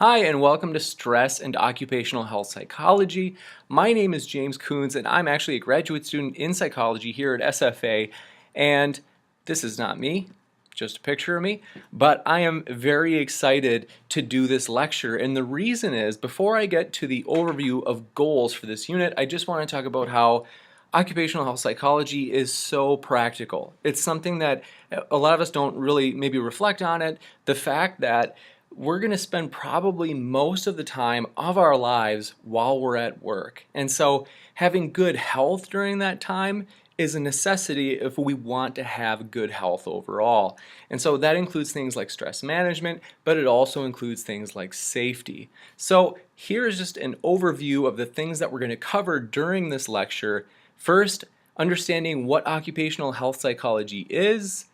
Hi, and welcome to Stress and Occupational Health Psychology. My name is James Coons, and I'm actually a graduate student in psychology here at SFA. And this is not me, just a picture of me, but I am very excited to do this lecture. And the reason is, before I get to the overview of goals for this unit, I just want to talk about how occupational health psychology is so practical. It's something that a lot of us don't really maybe reflect on it. The fact that we're going to spend probably most of the time of our lives while we're at work. And so having good health during that time is a necessity if we want to have good health overall. And so that includes things like stress management, but it also includes things like safety. So here's just an overview of the things that we're going to cover during this lecture. First, understanding what occupational health psychology is,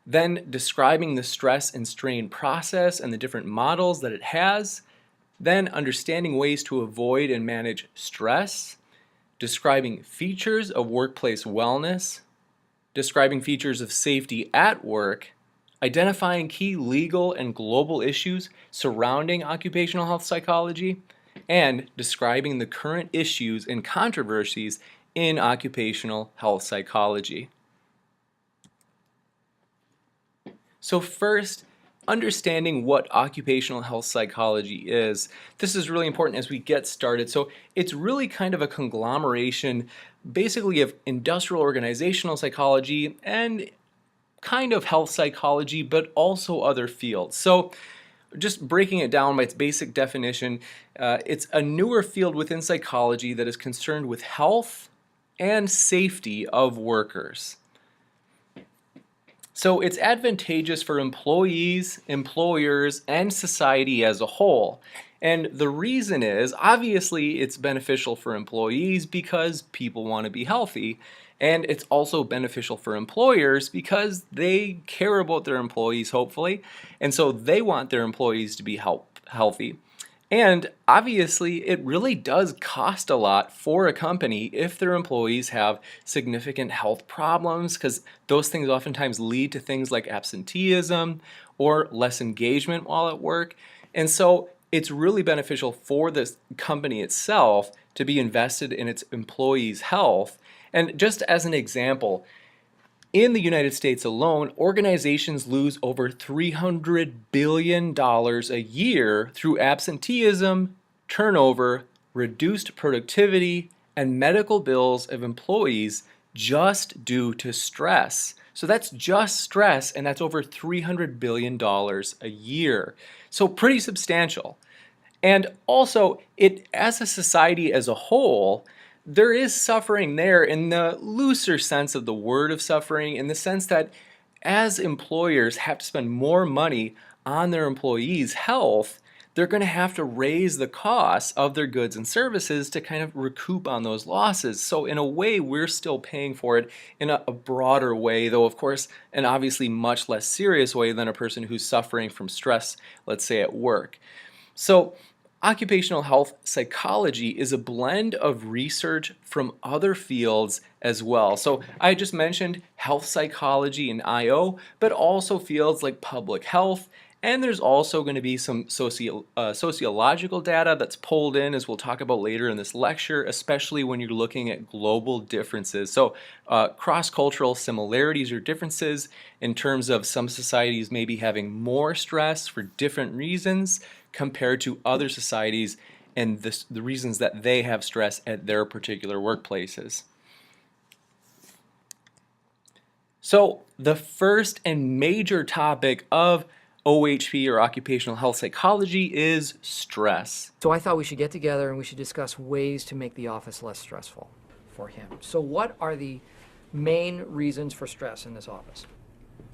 then describing the stress and strain process and the different models that it has, then understanding ways to avoid and manage stress, describing features of workplace wellness, describing features of safety at work, identifying key legal and global issues surrounding occupational health psychology, and describing the current issues and controversies in occupational health psychology. So first, understanding what occupational health psychology is. This is really important as we get started. So it's really kind of a conglomeration basically of industrial organizational psychology and kind of health psychology, but also other fields. So just breaking it down by its basic definition, it's a newer field within psychology that is concerned with health and safety of workers. So it's advantageous for employees, employers, and society as a whole. And the reason is, obviously, it's beneficial for employees because people want to be healthy. And it's also beneficial for employers because they care about their employees, hopefully. And so they want their employees to be healthy. And obviously, it really does cost a lot for a company if their employees have significant health problems, because those things oftentimes lead to things like absenteeism or less engagement while at work. And so it's really beneficial for this company itself to be invested in its employees' health. And just as an example, in the United States alone, organizations lose over $300 billion a year through absenteeism, turnover, reduced productivity, and medical bills of employees just due to stress. So that's just stress, and that's over $300 billion a year. So pretty substantial. And also, as a society as a whole, there is suffering there in the looser sense of the word of suffering, in the sense that as employers have to spend more money on their employees' health, they're going to have to raise the costs of their goods and services to kind of recoup on those losses. So in a way, we're still paying for it in a broader way, though of course, an obviously much less serious way than a person who's suffering from stress, let's say at work. So occupational health psychology is a blend of research from other fields as well. So I just mentioned health psychology and IO, but also fields like public health. And there's also going to be some sociological data that's pulled in, as we'll talk about later in this lecture, especially when you're looking at global differences. So cross-cultural similarities or differences in terms of some societies maybe having more stress for different reasons compared to other societies and the reasons that they have stress at their particular workplaces. So the first and major topic of OHP or occupational health psychology is stress. So I thought we should get together and we should discuss ways to make the office less stressful for him. So what are the main reasons for stress in this office?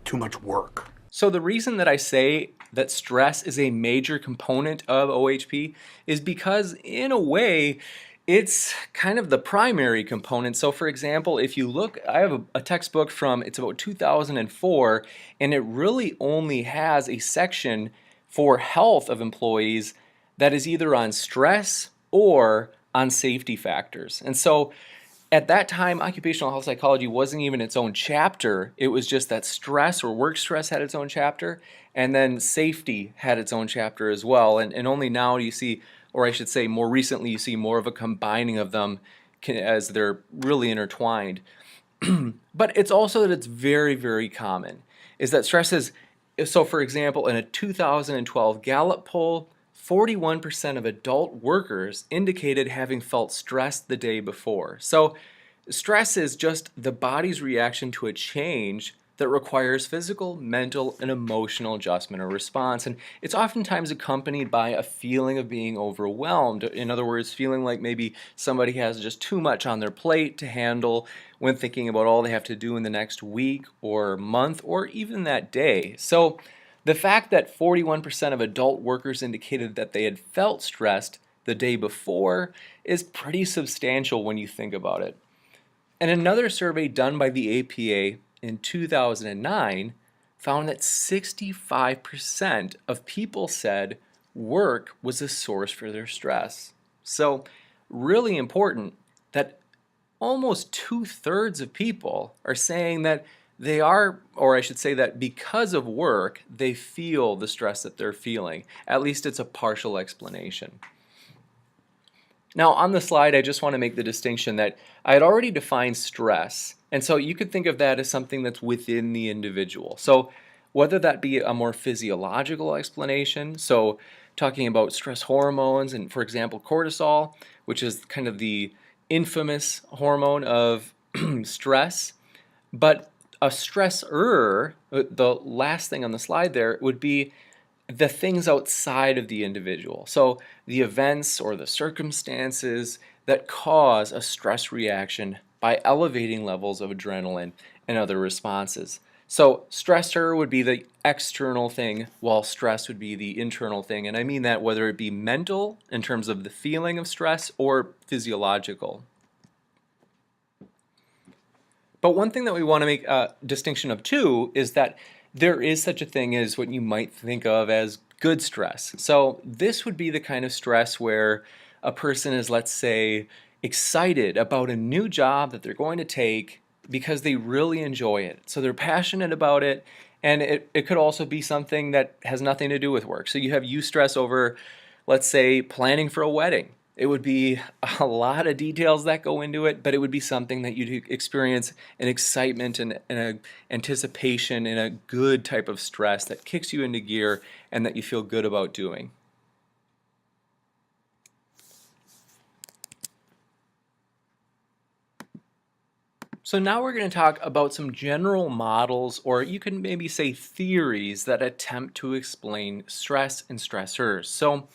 Too much work. So the reason that I say that stress is a major component of OHP is because, in a way, it's kind of the primary component. So for example, if you look, I have a textbook from, it's about 2004, and it really only has a section for health of employees that is either on stress or on safety factors. And so at that time, occupational health psychology wasn't even its own chapter. It was just that stress or work stress had its own chapter, and then safety had its own chapter as well. And only now do you see, or I should say more recently, you see more of a combining of them as they're really intertwined. But it's also that it's very, very common, is that stress is, so for example, in a 2012 Gallup poll, 41% of adult workers indicated having felt stressed the day before. So stress is just the body's reaction to a change that requires physical, mental, and emotional adjustment or response. And it's oftentimes accompanied by a feeling of being overwhelmed. In other words, feeling like maybe somebody has just too much on their plate to handle when thinking about all they have to do in the next week or month or even that day. So the fact that 41% of adult workers indicated that they had felt stressed the day before is pretty substantial when you think about it. And another survey done by the APA in 2009 found that 65% of people said work was a source for their stress. So, really important that almost 2/3 of people are saying that they are, or I should say that because of work, they feel the stress that they're feeling. At least it's a partial explanation. Now, on the slide, I just want to make the distinction that I had already defined stress, and so you could think of that as something that's within the individual. So, whether that be a more physiological explanation, so talking about stress hormones and, for example, cortisol, which is kind of the infamous hormone of stress, but a stressor, the last thing on the slide there, would be the things outside of the individual. So the events or the circumstances that cause a stress reaction by elevating levels of adrenaline and other responses. So stressor would be the external thing, while stress would be the internal thing. And I mean that whether it be mental in terms of the feeling of stress or physiological. But one thing that we want to make a distinction of too is that there is such a thing as what you might think of as good stress. So this would be the kind of stress where a person is, let's say, excited about a new job that they're going to take because they really enjoy it. So they're passionate about it, and it could also be something that has nothing to do with work. So you have eustress over, let's say, planning for a wedding. It would be a lot of details that go into it, but it would be something that you'd experience an excitement and an anticipation and a good type of stress that kicks you into gear and that you feel good about doing. So now we're going to talk about some general models, or you can maybe say theories, that attempt to explain stress and stressors. So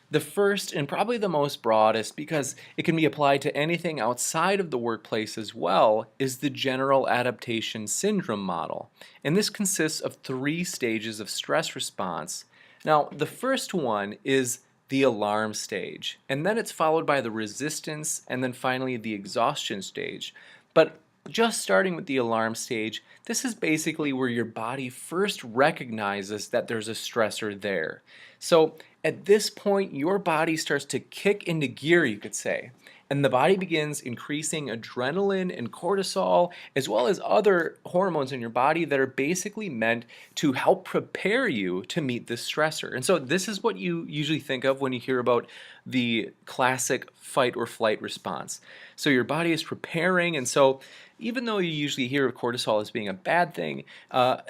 the first and probably the most broadest, because it can be applied to anything outside of the workplace as well, is the general adaptation syndrome model. And this consists of 3 stages of stress response. Now, the first one is the alarm stage, and then it's followed by the resistance, and then finally the exhaustion stage. But just starting with the alarm stage, this is basically where your body first recognizes that there's a stressor there. So at this point, your body starts to kick into gear, you could say, and the body begins increasing adrenaline and cortisol, as well as other hormones in your body that are basically meant to help prepare you to meet this stressor. And so this is what you usually think of when you hear about the classic fight or flight response. So your body is preparing, and so even though you usually hear of cortisol as being a bad thing,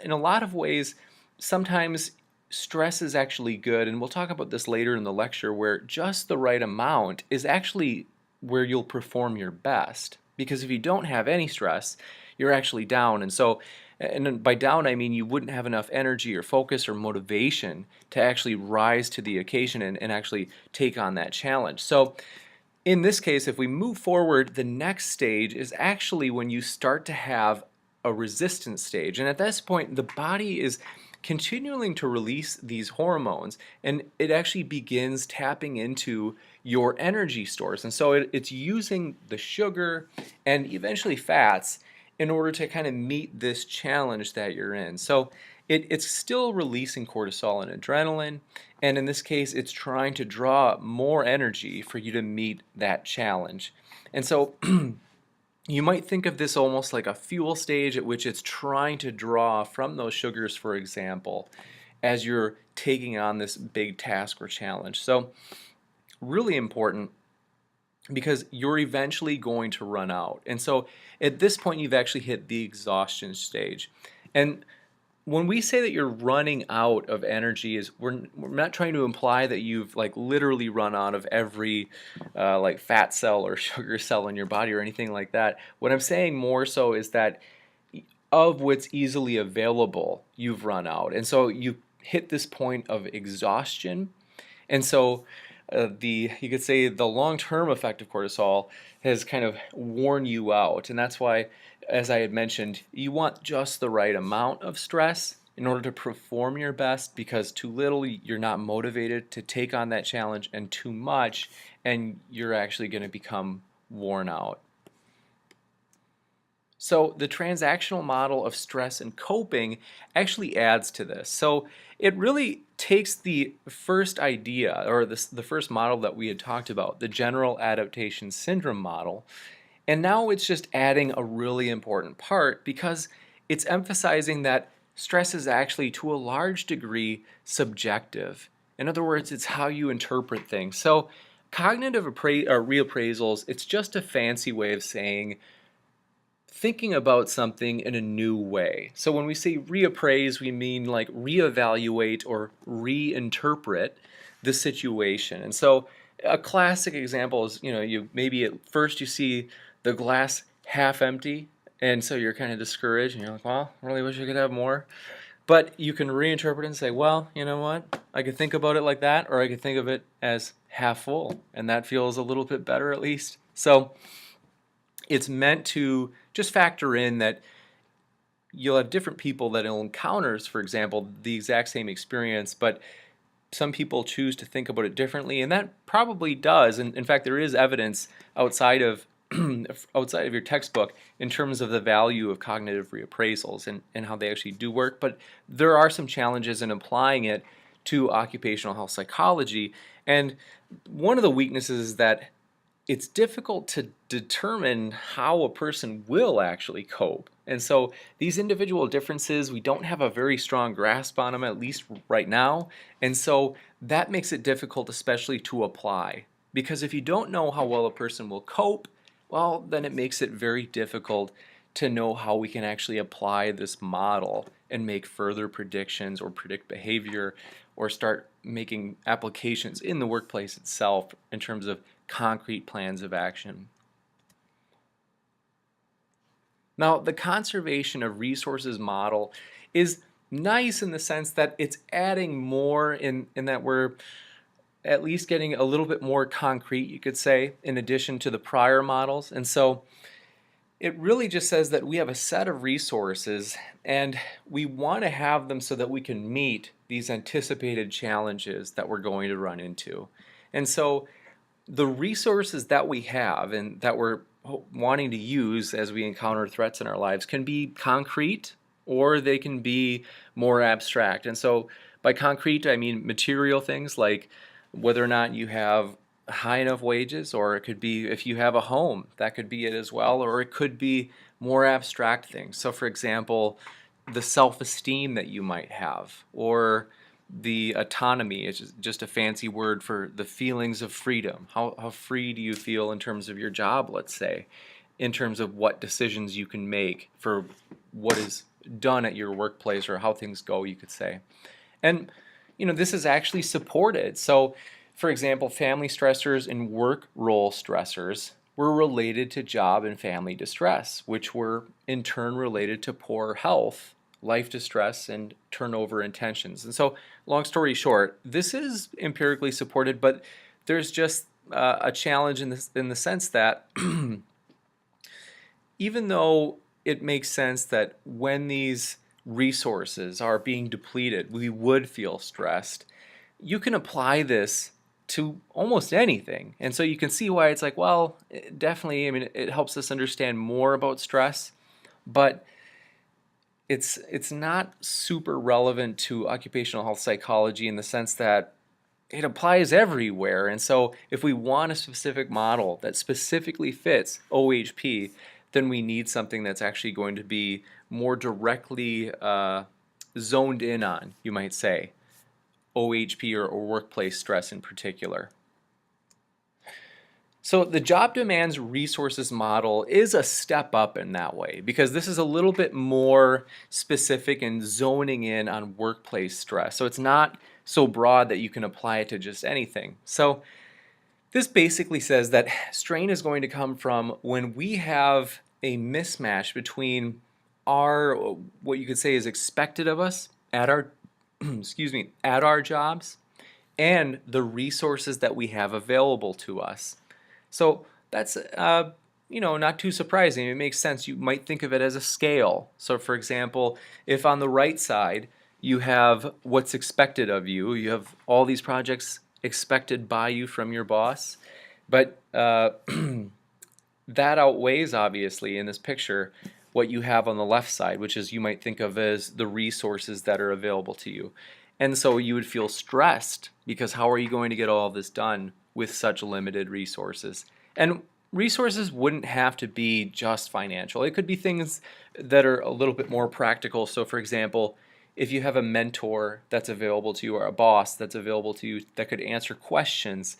in a lot of ways, sometimes stress is actually good, and we'll talk about this later in the lecture, where just the right amount is actually where you'll perform your best. Because if you don't have any stress, you're actually down. And so, and by down I mean you wouldn't have enough energy or focus or motivation to actually rise to the occasion and actually take on that challenge. So in this case, if we move forward, the next stage is actually when you start to have a resistance stage. And at this point, the body is continuing to release these hormones, and it actually begins tapping into your energy stores. And so it's using the sugar and eventually fats in order to kind of meet this challenge that you're in. So it's still releasing cortisol and adrenaline, and in this case, it's trying to draw more energy for you to meet that challenge. And so you might think of this almost like a fuel stage at which it's trying to draw from those sugars, for example, as you're taking on this big task or challenge. So really important because you're eventually going to run out. And so at this point, you've actually hit the exhaustion stage. And when we say that you're running out of energy, is we're not trying to imply that you've like literally run out of every like fat cell or sugar cell in your body or anything like that. What I'm saying more so is that of what's easily available, you've run out. And so you hit this point of exhaustion. And so the you could say the long-term effect of cortisol has kind of worn you out. And that's why, as I had mentioned, you want just the right amount of stress in order to perform your best, because too little, you're not motivated to take on that challenge, and too much, and you're actually going to become worn out. So the transactional model of stress and coping actually adds to this. So it really takes the first idea, or the first model that we had talked about, the general adaptation syndrome model, and now it's just adding a really important part because it's emphasizing that stress is actually to a large degree subjective. In other words, it's how you interpret things. So cognitive reappraisals, it's just a fancy way of saying thinking about something in a new way. So when we say reappraise, we mean like reevaluate or reinterpret the situation. And so a classic example is, you maybe at first you see the glass half empty, and so you're kind of discouraged, and you're like, well, I really wish I could have more. But you can reinterpret it and say, well, you know what? I could think about it like that, or I could think of it as half full, and that feels a little bit better at least. So it's meant to just factor in that you'll have different people that will encounter, for example, the exact same experience, but some people choose to think about it differently, and that probably does. And in fact, there is evidence outside of outside of your textbook in terms of the value of cognitive reappraisals and how they actually do work. But there are some challenges in applying it to occupational health psychology. And one of the weaknesses is that it's difficult to determine how a person will actually cope. And so these individual differences, we don't have a very strong grasp on them, at least right now. And so that makes it difficult, especially to apply. Because if you don't know how well a person will cope, well, then it makes it very difficult to know how we can actually apply this model and make further predictions or predict behavior or start making applications in the workplace itself in terms of concrete plans of action. Now, the conservation of resources model is nice in the sense that it's adding more in that we're at least getting a little bit more concrete, you could say, in addition to the prior models. And so it really just says that we have a set of resources and we want to have them so that we can meet these anticipated challenges that we're going to run into. And so the resources that we have and that we're wanting to use as we encounter threats in our lives can be concrete or they can be more abstract. And so by concrete, I mean material things like whether or not you have high enough wages, or it could be if you have a home, that could be it as well, or it could be more abstract things. So for example, the self-esteem that you might have, or the autonomy, is just a fancy word for the feelings of freedom. How free do you feel in terms of your job, let's say, in terms of what decisions you can make for what is done at your workplace or how things go, you could say. And this is actually supported. So for example, family stressors and work role stressors were related to job and family distress, which were in turn related to poor health, life distress, and turnover and tensions. And so, long story short, this is empirically supported, but there's just a challenge in the sense that even though it makes sense that when these resources are being depleted, we would feel stressed, you can apply this to almost anything. And so you can see why it's like, well, definitely, I mean, it helps us understand more about stress, but it's not super relevant to occupational health psychology in the sense that it applies everywhere. And so if we want a specific model that specifically fits OHP, then we need something that's actually going to be more directly zoned in on, you might say, OHP or workplace stress in particular. So the job demands resources model is a step up in that way because this is a little bit more specific and zoning in on workplace stress. So it's not so broad that you can apply it to just anything. So this basically says that strain is going to come from when we have a mismatch between our, what you could say is expected of us at our, at our jobs and the resources that we have available to us. So that's, not too surprising. It makes sense. You might think of it as a scale. So for example, if on the right side you have what's expected of you, you have all these projects expected by you from your boss, but that outweighs obviously in this picture what you have on the left side, which is you might think of as the resources that are available to you. And so you would feel stressed because how are you going to get all of this done with such limited resources? And resources wouldn't have to be just financial. It could be things that are a little bit more practical. So for example, if you have a mentor that's available to you or a boss that's available to you that could answer questions,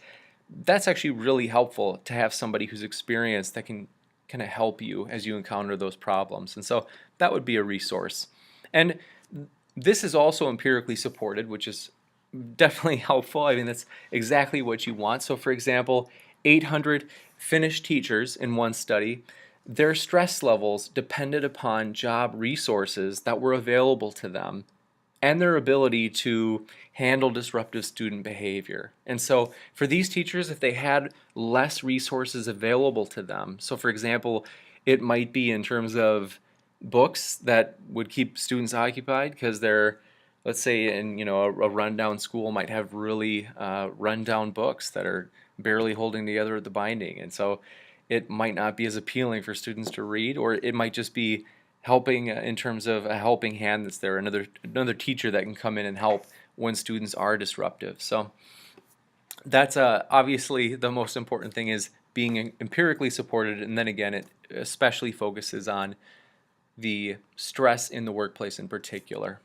that's actually really helpful to have somebody who's experienced that can kind of help you as you encounter those problems. And so that would be a resource. And this is also empirically supported, which is definitely helpful. I mean, that's exactly what you want. So for example, 800 Finnish teachers in one study, their stress levels depended upon job resources that were available to them and their ability to handle disruptive student behavior. And so for these teachers, if they had less resources available to them, so for example, it might be in terms of books that would keep students occupied because they're, let's say in a rundown school might have really rundown books that are barely holding together at the binding, and so it might not be as appealing for students to read, or it might just be helping in terms of a helping hand that's there, another teacher that can come in and help when students are disruptive. So that's obviously the most important thing is being empirically supported, and then again it especially focuses on the stress in the workplace in particular.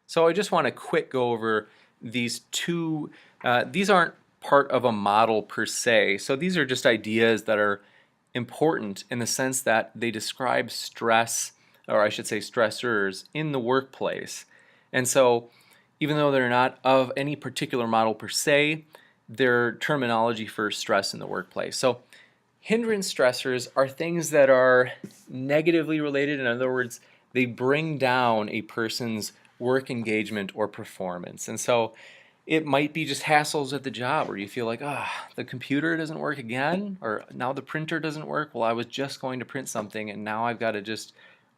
So I just want to quick go over these two. These aren't part of a model per se. So these are just ideas that are important in the sense that they describe stress, or I should say stressors, in the workplace. And so even though they're not of any particular model per se, they're terminology for stress in the workplace. So hindrance stressors are things that are negatively related. In other words, they bring down a person's work engagement or performance. And so it might be just hassles at the job where you feel like, the computer doesn't work again, or now the printer doesn't work. Well, I was just going to print something and now I've got to just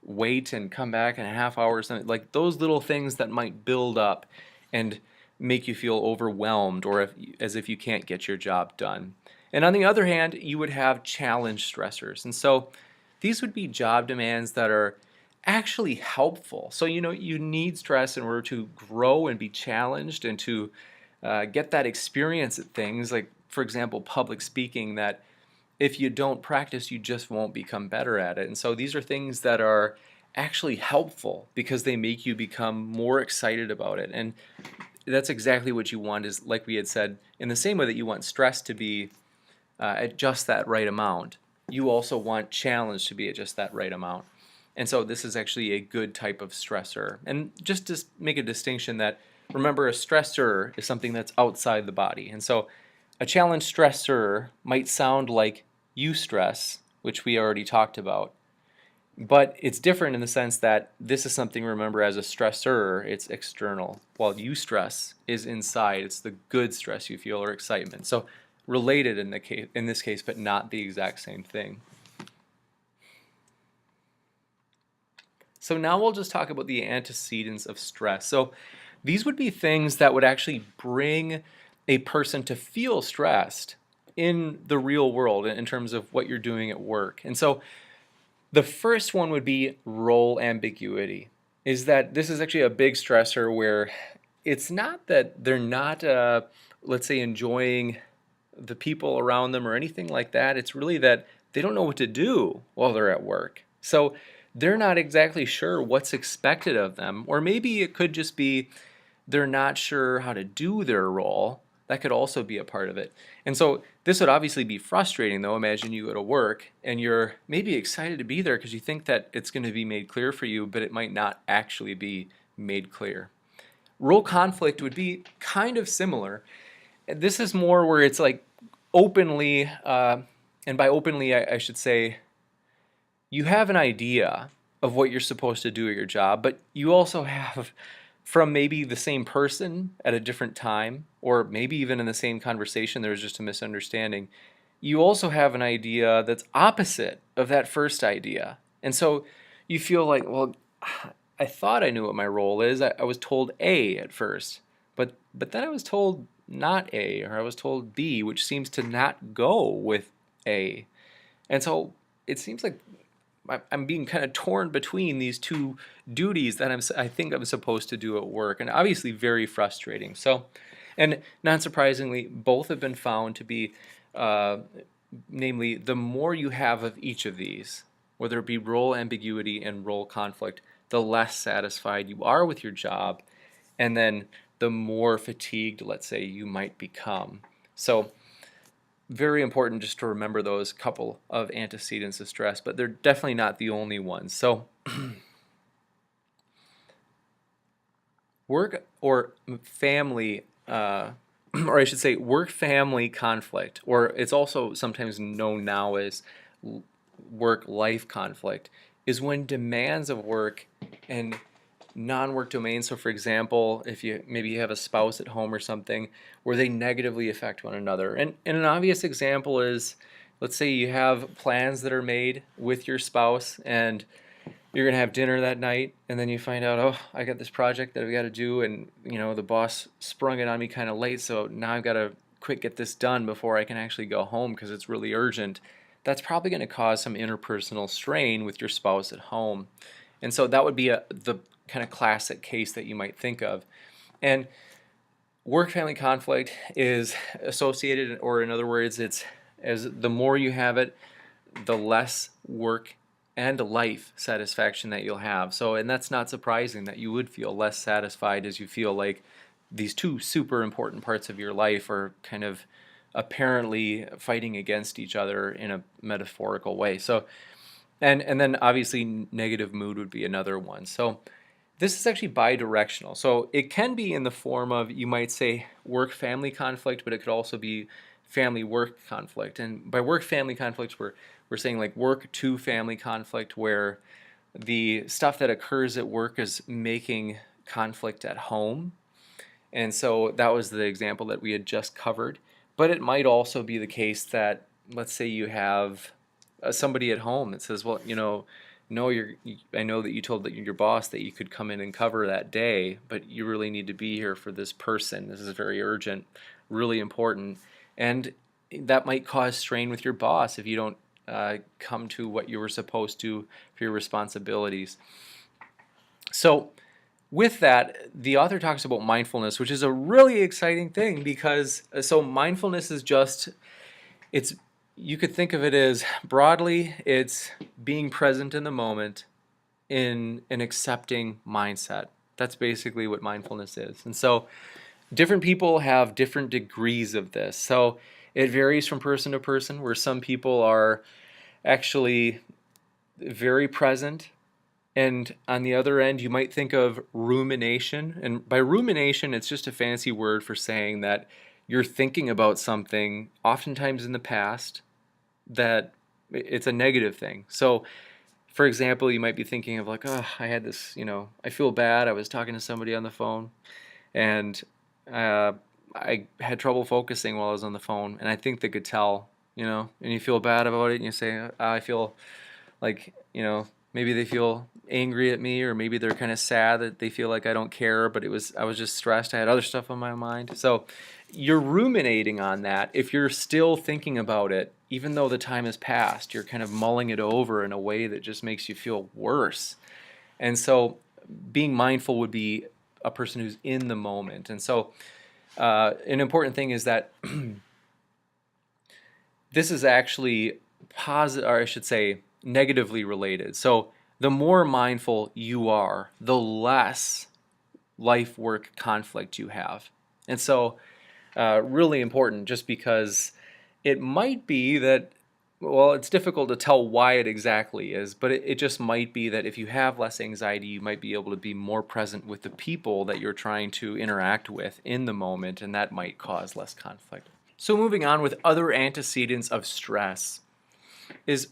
wait and come back in a half hour or something. Like those little things that might build up and make you feel overwhelmed or as if you can't get your job done. And on the other hand, you would have challenge stressors. And so these would be job demands that are actually helpful. So you need stress in order to grow and be challenged and to get that experience at things like, for example, public speaking, that if you don't practice, you just won't become better at it. And so these are things that are actually helpful because they make you become more excited about it. And that's exactly what you want, is like we had said, in the same way that you want stress to be at just that right amount, you also want challenge to be at just that right amount. And so this is actually a good type of stressor. And just to make a distinction that, remember, a stressor is something that's outside the body. And so a challenge stressor might sound like eustress, which we already talked about, but it's different in the sense that this is something, remember, as a stressor, it's external, while eustress is inside. It's the good stress you feel or excitement. So related in this case, but not the exact same thing. So now we'll just talk about the antecedents of stress. So these would be things that would actually bring a person to feel stressed in the real world in terms of what you're doing at work. And so the first one would be role ambiguity, is that this is actually a big stressor where it's not that they're not, let's say, enjoying the people around them or anything like that. It's really that they don't know what to do while they're at work. So they're not exactly sure what's expected of them, or maybe it could just be they're not sure how to do their role. That could also be a part of it. And so this would obviously be frustrating, though. Imagine you go to work and you're maybe excited to be there because you think that it's going to be made clear for you, but it might not actually be made clear. Role conflict would be kind of similar. This is more where it's like openly, and by openly I should say, you have an idea of what you're supposed to do at your job, but you also have from maybe the same person at a different time, or maybe even in the same conversation, there was just a misunderstanding. You also have an idea that's opposite of that first idea. And so you feel like, well, I thought I knew what my role is. I was told A at first, but then I was told not A, or I was told B, which seems to not go with A. And so it seems like I'm being kind of torn between these two duties that I think I'm supposed to do at work, and obviously very frustrating. So, and not surprisingly, both have been found to be, namely, the more you have of each of these, whether it be role ambiguity and role conflict, the less satisfied you are with your job, and then the more fatigued, let's say, you might become. So very important just to remember those couple of antecedents of stress, but they're definitely not the only ones. So work or family, or I should say work-family conflict, or it's also sometimes known now as work-life conflict, is when demands of work and non-work domains. So for example, if you maybe you have a spouse at home or something where they negatively affect one another. And an obvious example is, let's say you have plans that are made with your spouse and you're gonna have dinner that night, and then you find out, oh, I got this project that I've got to do, and the boss sprung it on me kind of late, so now I've got to quick get this done before I can actually go home because it's really urgent. That's probably going to cause some interpersonal strain with your spouse at home. And so that would be the kind of classic case that you might think of. And work-family conflict is associated, or in other words, it's as the more you have it, the less work and life satisfaction that you'll have. So, and that's not surprising that you would feel less satisfied as you feel like these two super important parts of your life are kind of apparently fighting against each other in a metaphorical way. So, and then obviously negative mood would be another one. So this is actually bidirectional. So it can be in the form of, you might say, work-family conflict, but it could also be family-work conflict. And by work-family conflict, we're saying like work-to-family conflict, where the stuff that occurs at work is making conflict at home. And so that was the example that we had just covered. But it might also be the case that, let's say you have somebody at home that says, well, no, I know that you told your boss that you could come in and cover that day, but you really need to be here for this person. This is very urgent, really important. And that might cause strain with your boss if you don't come to what you were supposed to for your responsibilities. So with that, the author talks about mindfulness, which is a really exciting thing, because so mindfulness is just, you could think of it as, broadly, it's being present in the moment in an accepting mindset. That's basically what mindfulness is. And so different people have different degrees of this. So it varies from person to person, where some people are actually very present. And on the other end, you might think of rumination. And by rumination, it's just a fancy word for saying that you're thinking about something, oftentimes in the past, that it's a negative thing. So, for example, you might be thinking of like, oh, I had this, I feel bad. I was talking to somebody on the phone, and I had trouble focusing while I was on the phone, and I think they could tell, and you feel bad about it, and you say, I feel like, maybe they feel angry at me, or maybe they're kind of sad that they feel like I don't care, but I was just stressed. I had other stuff on my mind. So you're ruminating on that. If you're still thinking about it, even though the time has passed, you're kind of mulling it over in a way that just makes you feel worse. And so being mindful would be a person who's in the moment. And so an important thing is that this is actually positive, or I should say, negatively related. So the more mindful you are, the less life work conflict you have. And so, really important just because it might be that, well, it's difficult to tell why it exactly is, but it just might be that if you have less anxiety, you might be able to be more present with the people that you're trying to interact with in the moment, and that might cause less conflict. So, moving on with other antecedents of stress is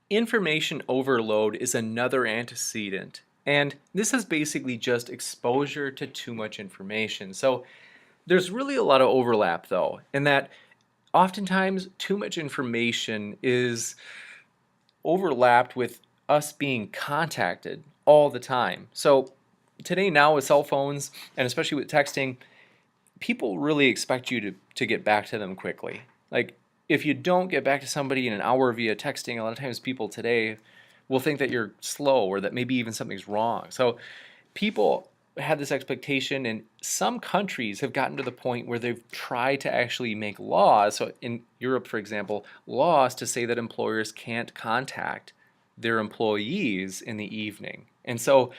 information overload is another antecedent. And this is basically just exposure to too much information. So there's really a lot of overlap though, in that oftentimes too much information is overlapped with us being contacted all the time. So today now with cell phones and especially with texting, people really expect you to get back to them quickly. Like if you don't get back to somebody in an hour via texting, a lot of times people today will think that you're slow or that maybe even something's wrong. So people have this expectation, and some countries have gotten to the point where they've tried to actually make laws. So in Europe, for example, laws to say that employers can't contact their employees in the evening. And so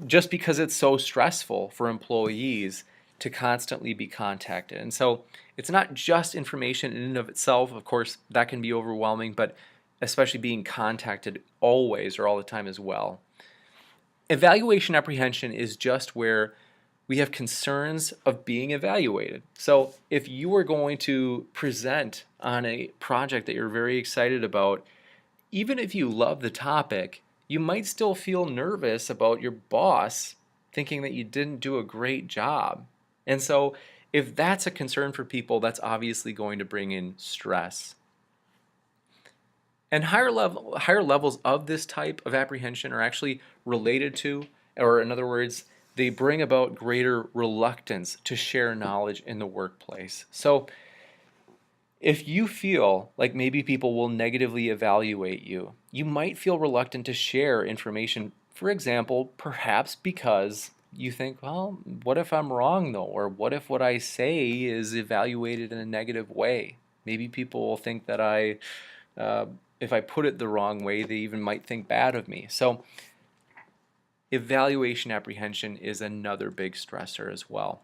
just because it's so stressful for employees to constantly be contacted. And so it's not just information in and of itself. Of course, that can be overwhelming, but especially being contacted always or all the time as well. Evaluation apprehension is just where we have concerns of being evaluated. So if you are going to present on a project that you're very excited about, even if you love the topic, you might still feel nervous about your boss thinking that you didn't do a great job. And so if that's a concern for people, that's obviously going to bring in stress. And higher levels of this type of apprehension are actually related to, or in other words, they bring about greater reluctance to share knowledge in the workplace. So if you feel like maybe people will negatively evaluate you, you might feel reluctant to share information, for example, perhaps because you think, well, what if I'm wrong though? Or what if what I say is evaluated in a negative way? Maybe people will think that if I put it the wrong way, they even might think bad of me. So evaluation apprehension is another big stressor as well.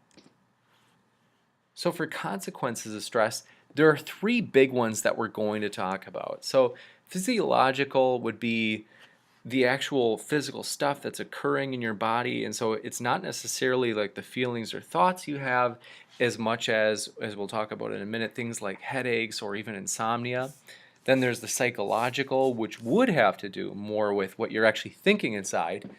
So for consequences of stress, there are three big ones that we're going to talk about. So physiological would be the actual physical stuff that's occurring in your body, and so it's not necessarily like the feelings or thoughts you have as much as we'll talk about in a minute, things like headaches or even insomnia. Then there's the psychological, which would have to do more with what you're actually thinking inside.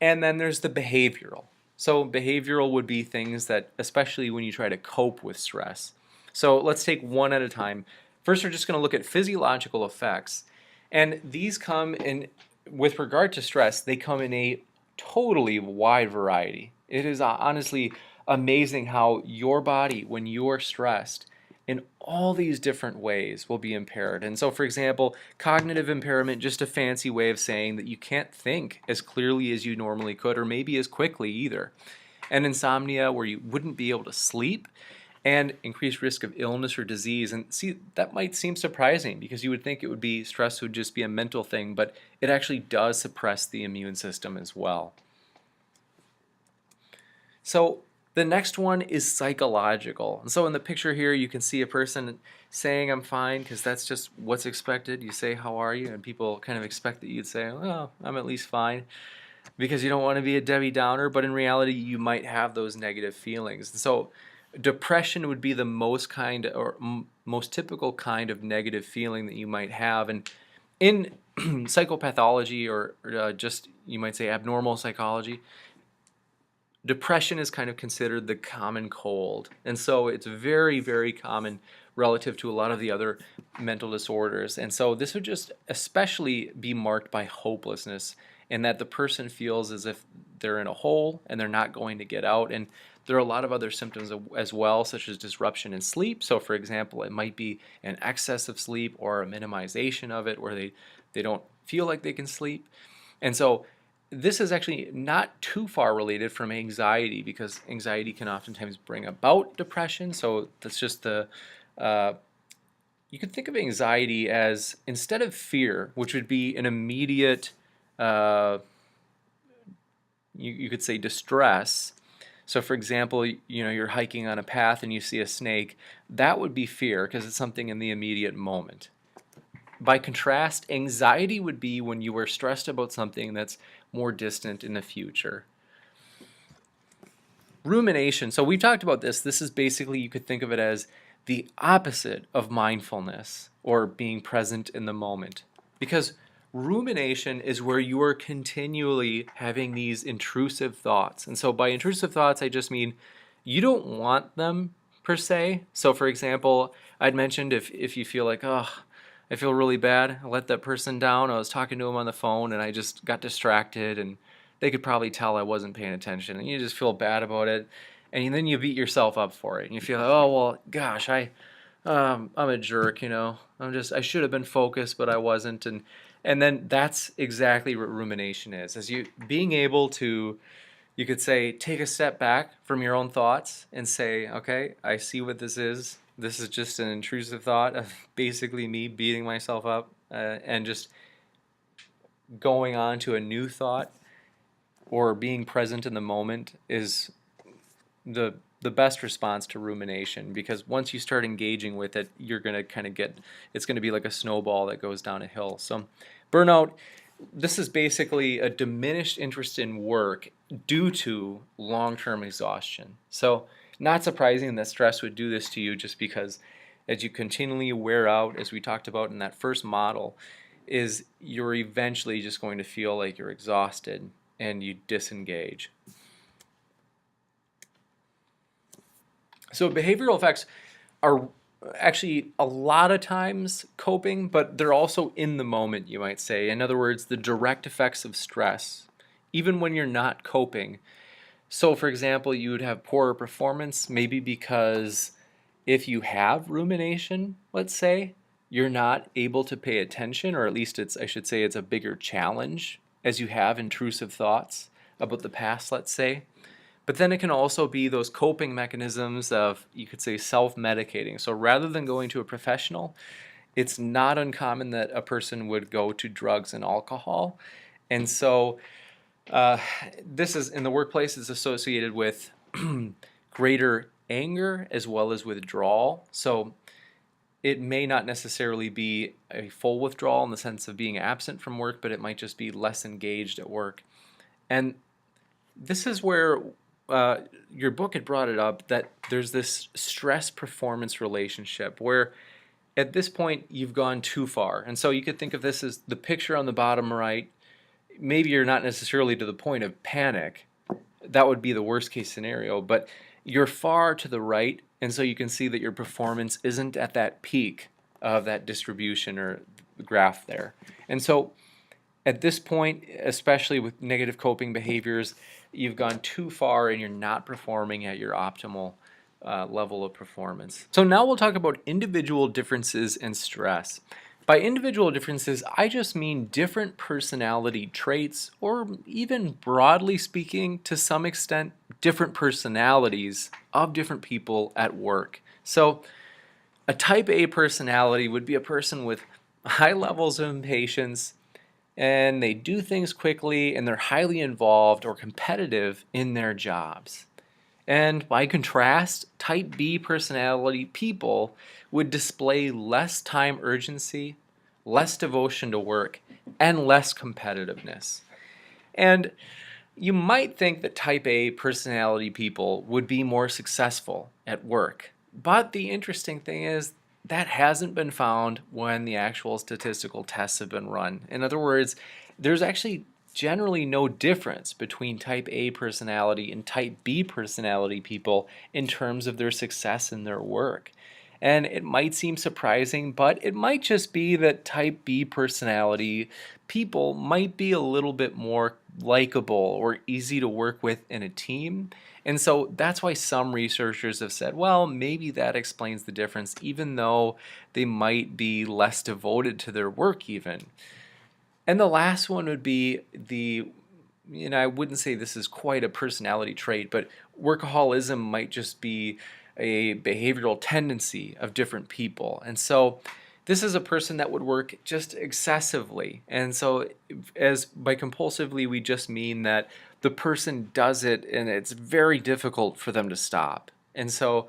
And then there's the behavioral. So behavioral would be things that, especially when you try to cope with stress. So let's take one at a time. First, we're just going to look at physiological effects. And these come in, with regard to stress, they come in a totally wide variety. It is honestly amazing how your body, when you're stressed, in all these different ways will be impaired. And so, for example, cognitive impairment, just a fancy way of saying that you can't think as clearly as you normally could, or maybe as quickly either. And insomnia, where you wouldn't be able to sleep, and increased risk of illness or disease. And see, that might seem surprising because you would think it would be stress would just be a mental thing, but it actually does suppress the immune system as well. So the next one is psychological. And so in the picture here, you can see a person saying, I'm fine, because that's just what's expected. You say, how are you? And people kind of expect that you'd say, well, I'm at least fine, because you don't want to be a Debbie Downer, but in reality, you might have those negative feelings. And so depression would be the most most typical kind of negative feeling that you might have. And in psychopathology, or just you might say abnormal psychology, depression is kind of considered the common cold. And so it's very, very common relative to a lot of the other mental disorders. And so this would just especially be marked by hopelessness, and that the person feels as if they're in a hole and they're not going to get out. And there are a lot of other symptoms as well, such as disruption in sleep. So for example, it might be an excess of sleep or a minimization of it, where they don't feel like they can sleep. And so this is actually not too far related from anxiety, because anxiety can oftentimes bring about depression. So that's just the you could think of anxiety as, instead of fear, which would be an immediate, uh, you could say distress. So for example, you're hiking on a path and you see a snake, that would be fear because it's something in the immediate moment. By contrast, anxiety would be when you are stressed about something that's more distant in the future. Rumination. So we've talked about this. This is basically, you could think of it as the opposite of mindfulness or being present in the moment. Because rumination is where you are continually having these intrusive thoughts. And so by intrusive thoughts, I just mean you don't want them per se. So for example, I'd mentioned if you feel like, oh, I feel really bad, I let that person down, I was talking to him on the phone and I just got distracted and they could probably tell I wasn't paying attention, and you just feel bad about it, and then you beat yourself up for it, and you feel, oh well, gosh, I'm a jerk, I should have been focused, but I wasn't, and then that's exactly what rumination is you being able to, you could say, take a step back from your own thoughts and say, okay, I see what this is. This is just an intrusive thought of basically me beating myself up and just going on to a new thought, or being present in the moment is the best response to rumination, because once you start engaging with it, you're going to kind of it's going to be like a snowball that goes down a hill. So burnout, this is basically a diminished interest in work due to long-term exhaustion. So not surprising that stress would do this to you, just because as you continually wear out, as we talked about in that first model, is you're eventually just going to feel like you're exhausted and you disengage. So behavioral effects are actually a lot of times coping, but they're also in the moment, you might say. In other words, the direct effects of stress, even when you're not coping. So for example, you would have poorer performance, maybe because if you have rumination, let's say, you're not able to pay attention, or at least I should say it's a bigger challenge as you have intrusive thoughts about the past, let's say. But then it can also be those coping mechanisms of, you could say, self-medicating. So rather than going to a professional, it's not uncommon that a person would go to drugs and alcohol. And so this is, in the workplace, is associated with greater anger as well as withdrawal. So it may not necessarily be a full withdrawal in the sense of being absent from work, but it might just be less engaged at work. And this is where your book had brought it up, that there's this stress-performance relationship where at this point you've gone too far. And so you could think of this as the picture on the bottom right. Maybe you're not necessarily to the point of panic. That would be the worst case scenario, but you're far to the right, and so you can see that your performance isn't at that peak of that distribution or the graph there. And so at this point, especially with negative coping behaviors, you've gone too far and you're not performing at your optimal level of performance. So now we'll talk about individual differences in stress. By individual differences, I just mean different personality traits, or even broadly speaking, to some extent, different personalities of different people at work. So a type A personality would be a person with high levels of impatience, and they do things quickly, and they're highly involved or competitive in their jobs. And by contrast, type B personality people would display less time urgency, less devotion to work, and less competitiveness. And you might think that type A personality people would be more successful at work. But the interesting thing is that hasn't been found when the actual statistical tests have been run. In other words, there's actually generally no difference between type A personality and type B personality people in terms of their success in their work. And it might seem surprising, but it might just be that type B personality people might be a little bit more likable or easy to work with in a team. And so that's why some researchers have said, well, maybe that explains the difference, even though they might be less devoted to their work even. And the last one would be I wouldn't say this is quite a personality trait, but workaholism might just be a behavioral tendency of different people. And so this is a person that would work just excessively. And so as by compulsively, we just mean that the person does it and it's very difficult for them to stop. And so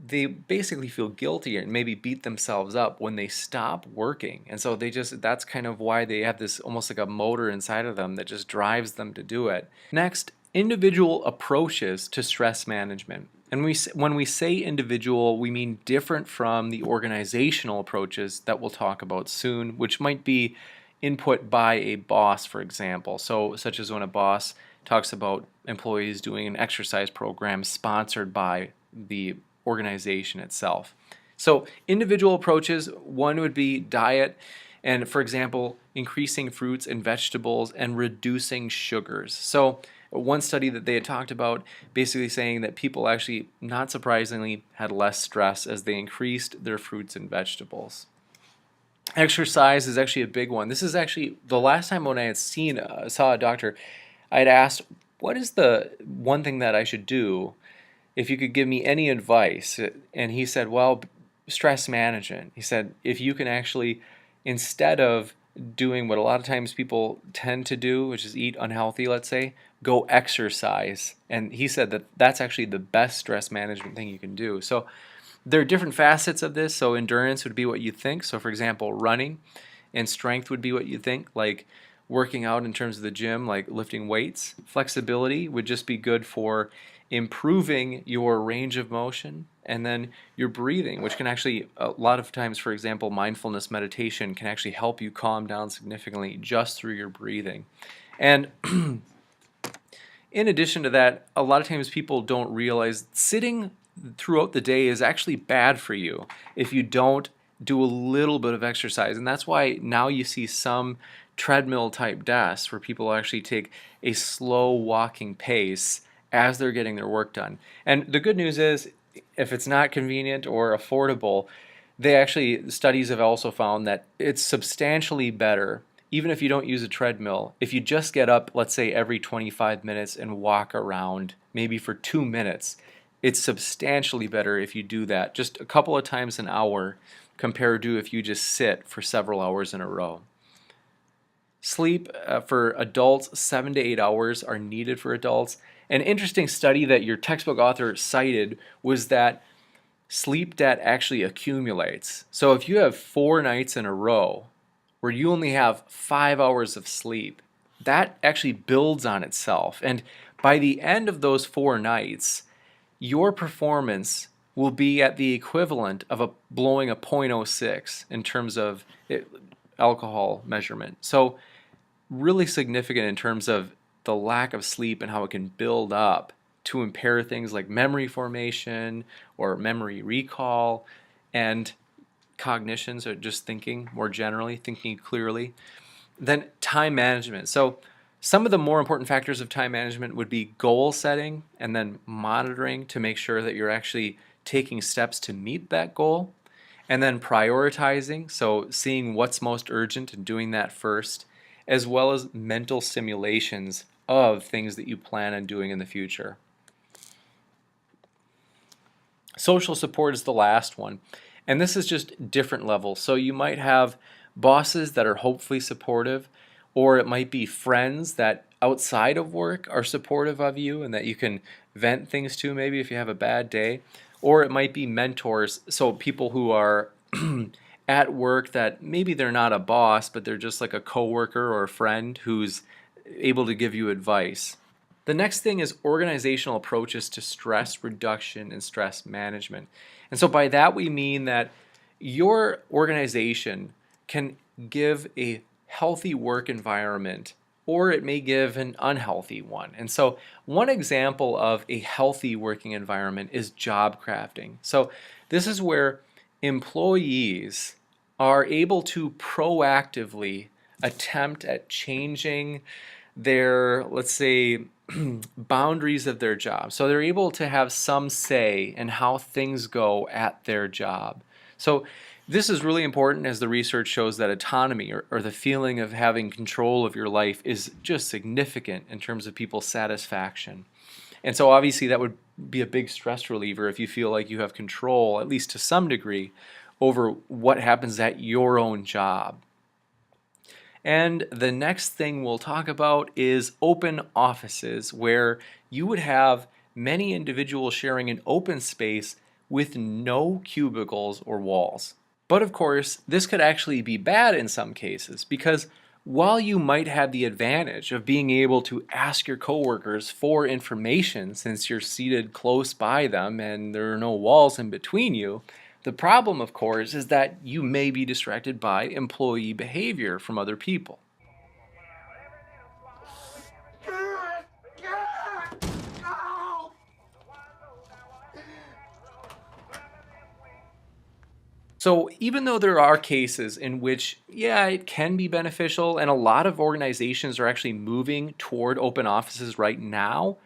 they basically feel guilty and maybe beat themselves up when they stop working. And so that's kind of why they have this almost like a motor inside of them that just drives them to do it. Next, individual approaches to stress management. And when we say individual, we mean different from the organizational approaches that we'll talk about soon, which might be input by a boss, for example. So, such as when a boss talks about employees doing an exercise program sponsored by the organization itself. So, individual approaches, one would be diet, and for example, increasing fruits and vegetables and reducing sugars. So, one study that they had talked about basically saying that people actually, not surprisingly, had less stress as they increased their fruits and vegetables. Exercise is actually a big one. This is actually the last time when I had saw a doctor, I had asked, what is the one thing that I should do if you could give me any advice? And he said, well, stress management. He said, if you can actually, instead of doing what a lot of times people tend to do, which is eat unhealthy, let's say, go exercise. And he said that that's actually the best stress management thing you can do. So there are different facets of this. So endurance would be what you think. So for example, running, and strength would be what you think, like working out in terms of the gym, like lifting weights. Flexibility would just be good for improving your range of motion, and then your breathing, which can actually, a lot of times, for example, mindfulness meditation can actually help you calm down significantly just through your breathing. And in addition to that, a lot of times people don't realize sitting throughout the day is actually bad for you if you don't do a little bit of exercise. And that's why now you see some treadmill type desks where people actually take a slow walking pace as they're getting their work done. And the good news is, if it's not convenient or affordable, studies have also found that it's substantially better, even if you don't use a treadmill, if you just get up, let's say every 25 minutes and walk around, maybe for 2 minutes. It's substantially better if you do that just a couple of times an hour compared to if you just sit for several hours in a row. Sleep for adults, 7 to 8 hours are needed for adults. An interesting study that your textbook author cited was that sleep debt actually accumulates. So if you have 4 nights in a row where you only have 5 hours of sleep, that actually builds on itself. And by the end of those 4 nights, your performance will be at the equivalent of blowing a .06 in terms of alcohol measurement. So really significant in terms of the lack of sleep and how it can build up to impair things like memory formation or memory recall and cognition, so just thinking more generally, thinking clearly. Then time management. So some of the more important factors of time management would be goal setting and then monitoring to make sure that you're actually taking steps to meet that goal. And then prioritizing, so seeing what's most urgent and doing that first, as well as mental simulations of things that you plan on doing in the future. Social support is the last one, and this is just different levels. So you might have bosses that are hopefully supportive, or it might be friends that outside of work are supportive of you and that you can vent things to maybe if you have a bad day. Or it might be mentors, so people who are at work that maybe they're not a boss, but they're just like a coworker or a friend who's able to give you advice. The next thing is organizational approaches to stress reduction and stress management. And so by that we mean that your organization can give a healthy work environment, or it may give an unhealthy one. And so one example of a healthy working environment is job crafting. So this is where employees are able to proactively attempt at changing their, let's say, boundaries of their job. So they're able to have some say in how things go at their job. So this is really important, as the research shows that autonomy or the feeling of having control of your life is just significant in terms of people's satisfaction. And so obviously that would be a big stress reliever if you feel like you have control, at least to some degree, over what happens at your own job. And the next thing we'll talk about is open offices, where you would have many individuals sharing an open space with no cubicles or walls. But of course, this could actually be bad in some cases, because while you might have the advantage of being able to ask your coworkers for information since you're seated close by them and there are no walls in between you, the problem, of course, is that you may be distracted by employee behavior from other people. So even though there are cases in which, yeah, it can be beneficial, and a lot of organizations are actually moving toward open offices right now,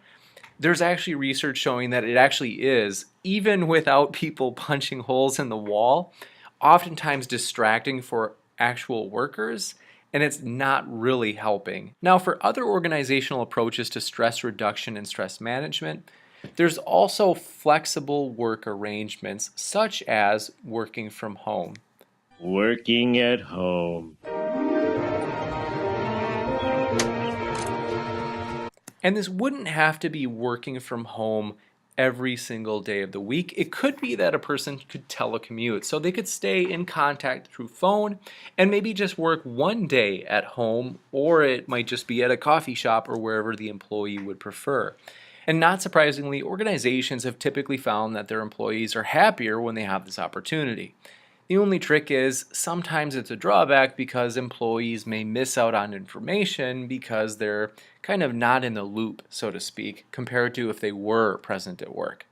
there's actually research showing that it actually is, even without people punching holes in the wall, oftentimes distracting for actual workers, and it's not really helping. Now, for other organizational approaches to stress reduction and stress management, there's also flexible work arrangements, such as working from home. Working at home. And this wouldn't have to be working from home every single day of the week. It could be that a person could telecommute, so they could stay in contact through phone and maybe just work one day at home, or it might just be at a coffee shop or wherever the employee would prefer. And not surprisingly, organizations have typically found that their employees are happier when they have this opportunity. The only trick is sometimes it's a drawback because employees may miss out on information because they're kind of not in the loop, so to speak, compared to if they were present at work.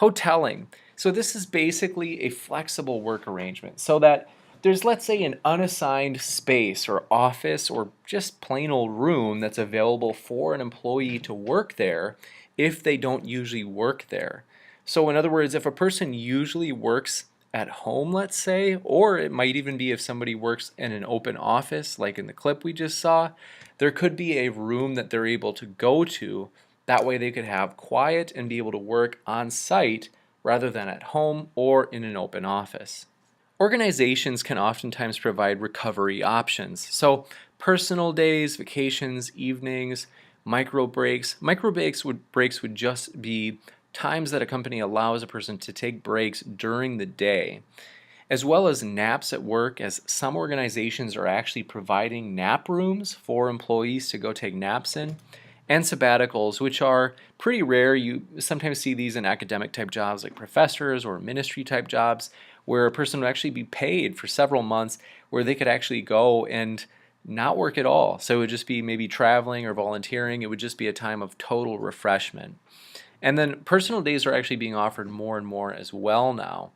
Hoteling. So this is basically a flexible work arrangement so that there's, let's say, an unassigned space or office or just plain old room that's available for an employee to work there if they don't usually work there. So in other words, if a person usually works at home, let's say, or it might even be if somebody works in an open office, like in the clip we just saw, there could be a room that they're able to go to. That way they could have quiet and be able to work on site rather than at home or in an open office. Organizations can oftentimes provide recovery options. So personal days, vacations, evenings, micro breaks. Micro breaks would just be times that a company allows a person to take breaks during the day, as well as naps at work, as some organizations are actually providing nap rooms for employees to go take naps in, and sabbaticals, which are pretty rare. You sometimes see these in academic type jobs like professors or ministry type jobs, where a person would actually be paid for several months where they could actually go and not work at all. So it would just be maybe traveling or volunteering. It would just be a time of total refreshment. And then personal days are actually being offered more and more as well now.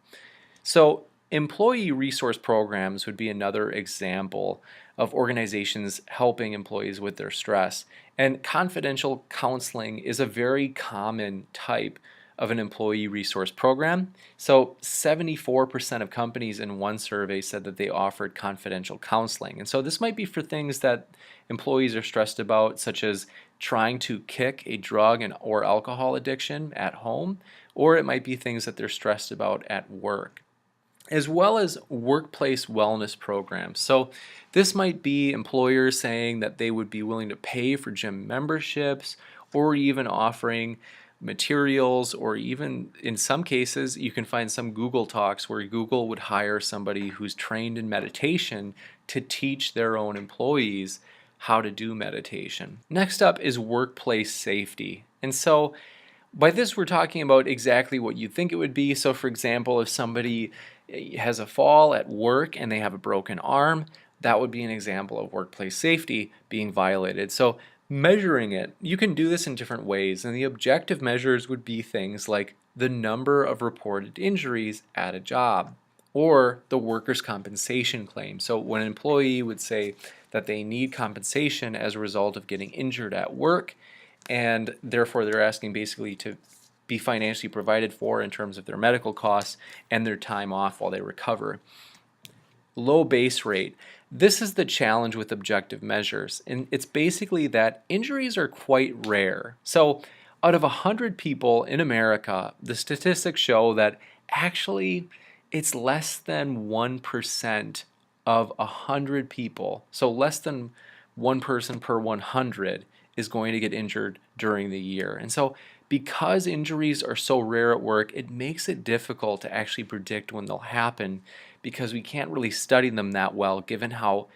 So employee resource programs would be another example of organizations helping employees with their stress. And confidential counseling is a very common type of an employee resource program. So 74% of companies in one survey said that they offered confidential counseling. And so this might be for things that employees are stressed about, such as trying to kick a drug or alcohol addiction at home, or it might be things that they're stressed about at work, as well as workplace wellness programs. So this might be employers saying that they would be willing to pay for gym memberships, or even offering materials, or even in some cases you can find some Google Talks where Google would hire somebody who's trained in meditation to teach their own employees how to do meditation. Next up is workplace safety. And so by this we're talking about exactly what you think it would be. So for example, if somebody has a fall at work and they have a broken arm, that would be an example of workplace safety being violated. So measuring it, you can do this in different ways, and the objective measures would be things like the number of reported injuries at a job, or the workers' compensation claim. So when an employee would say that they need compensation as a result of getting injured at work, and therefore they're asking basically to be financially provided for in terms of their medical costs and their time off while they recover. Low base rate. This is the challenge with objective measures, and it's basically that injuries are quite rare. So out of 100 people in America, the statistics show that actually it's less than 1% of 100 people. So less than one person per 100 is going to get injured during the year. And so because injuries are so rare at work, it makes it difficult to actually predict when they'll happen because we can't really study them that well given how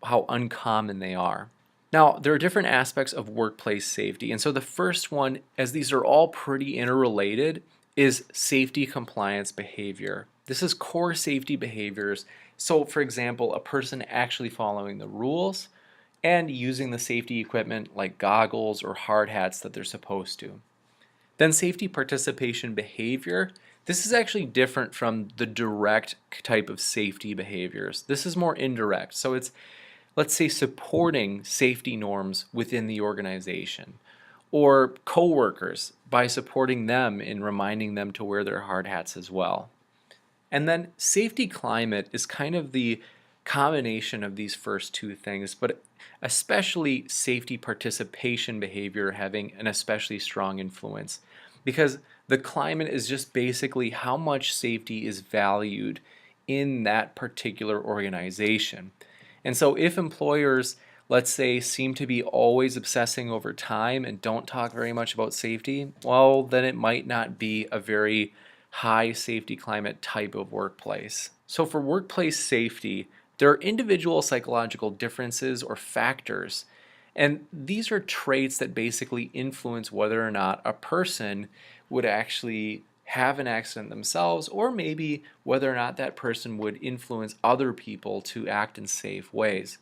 uncommon they are. Now, there are different aspects of workplace safety. And so the first one, as these are all pretty interrelated, is safety compliance behavior. This is core safety behaviors. So, for example, a person actually following the rules and using the safety equipment like goggles or hard hats that they're supposed to. Then safety participation behavior. This is actually different from the direct type of safety behaviors. This is more indirect. So it's, let's say, supporting safety norms within the organization, or coworkers by supporting them in reminding them to wear their hard hats as well. And then safety climate is kind of the combination of these first two things, but especially safety participation behavior having an especially strong influence, because the climate is just basically how much safety is valued in that particular organization. And so if employers, let's say, seem to be always obsessing over time and don't talk very much about safety, well, then it might not be a very high safety climate type of workplace. So for workplace safety, there are individual psychological differences or factors, and these are traits that basically influence whether or not a person would actually have an accident themselves, or maybe whether or not that person would influence other people to act in safe ways.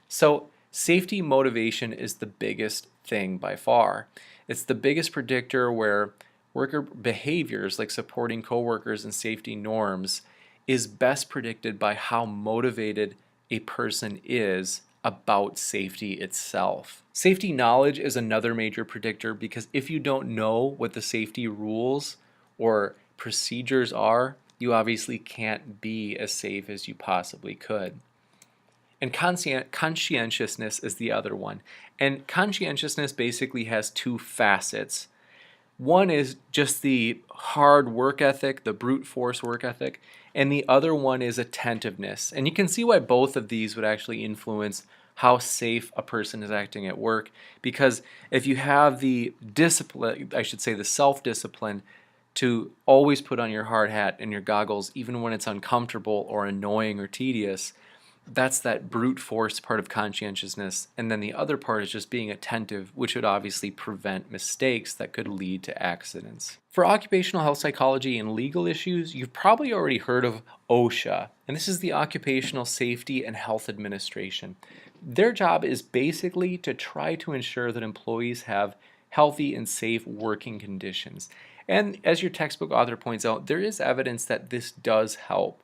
So safety motivation is the biggest thing by far. It's the biggest predictor where worker behaviors like supporting coworkers and safety norms is best predicted by how motivated a person is about safety itself. Safety knowledge is another major predictor because if you don't know what the safety rules or procedures are, you obviously can't be as safe as you possibly could. And conscientiousness is the other one. And conscientiousness basically has two facets. One is just the hard work ethic, the brute force work ethic, and the other one is attentiveness. And you can see why both of these would actually influence how safe a person is acting at work, because if you have the discipline, I should say the self-discipline, to always put on your hard hat and your goggles even when it's uncomfortable or annoying or tedious, that's that brute force part of conscientiousness. And then the other part is just being attentive, which would obviously prevent mistakes that could lead to accidents. For occupational health psychology and legal issues, you've probably already heard of OSHA, and this is the Occupational Safety and Health Administration. Their job is basically to try to ensure that employees have healthy and safe working conditions. And as your textbook author points out, there is evidence that this does help.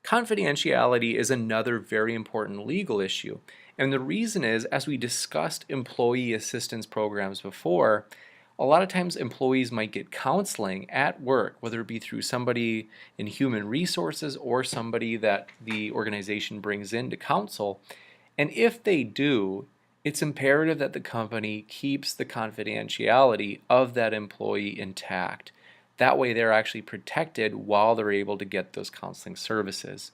Confidentiality is another very important legal issue. And the reason is, as we discussed employee assistance programs before, a lot of times employees might get counseling at work, whether it be through somebody in human resources or somebody that the organization brings in to counsel. And if they do, it's imperative that the company keeps the confidentiality of that employee intact. That way they're actually protected while they're able to get those counseling services.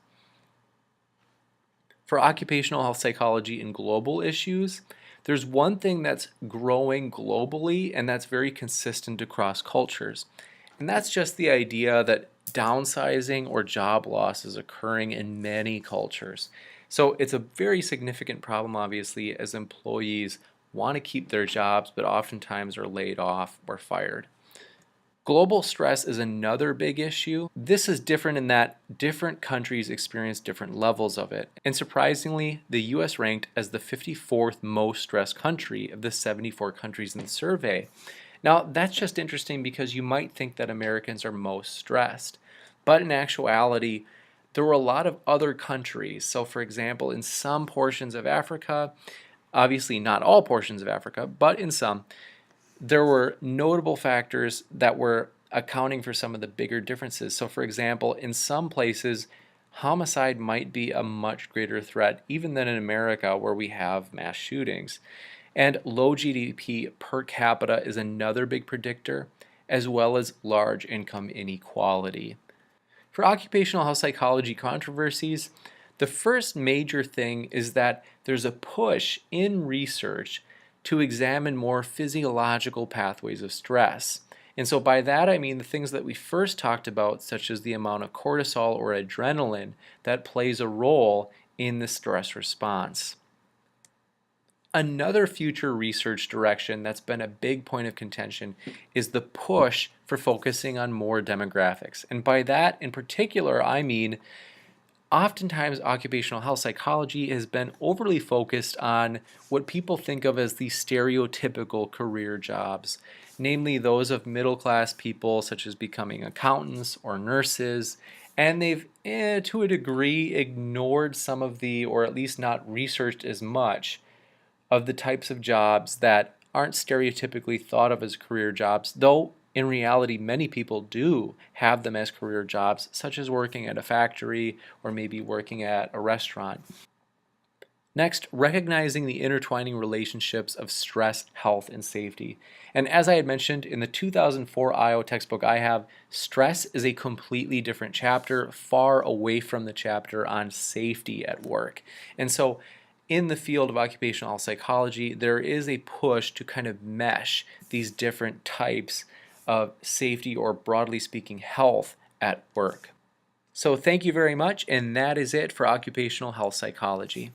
For occupational health psychology and global issues, there's one thing that's growing globally and that's very consistent across cultures. And that's just the idea that downsizing or job loss is occurring in many cultures. So it's a very significant problem, obviously, as employees want to keep their jobs but oftentimes are laid off or fired. Global stress is another big issue. This is different in that different countries experience different levels of it. And surprisingly, the US ranked as the 54th most stressed country of the 74 countries in the survey. Now, that's just interesting because you might think that Americans are most stressed. But in actuality, there were a lot of other countries. So, for example, in some portions of Africa, obviously not all portions of Africa, but in some, there were notable factors that were accounting for some of the bigger differences. So, for example, in some places, homicide might be a much greater threat even than in America, where we have mass shootings. And low GDP per capita is another big predictor, as well as large income inequality. For occupational health psychology controversies, the first major thing is that there's a push in research to examine more physiological pathways of stress. And so by that I mean the things that we first talked about, such as the amount of cortisol or adrenaline that plays a role in the stress response. Another future research direction that's been a big point of contention is the push for focusing on more demographics. And by that in particular, I mean oftentimes occupational health psychology has been overly focused on what people think of as the stereotypical career jobs, namely those of middle-class people such as becoming accountants or nurses, and they've to a degree ignored some of the, or at least not researched as much, of the types of jobs that aren't stereotypically thought of as career jobs, though in reality many people do have them as career jobs, such as working at a factory or maybe working at a restaurant. Next, recognizing the intertwining relationships of stress, health, and safety. And as I had mentioned in the 2004 IO textbook I have, stress is a completely different chapter, far away from the chapter on safety at work. And so in the field of occupational health psychology, there is a push to kind of mesh these different types of safety, or broadly speaking, health at work. So thank you very much, and that is it for occupational health psychology.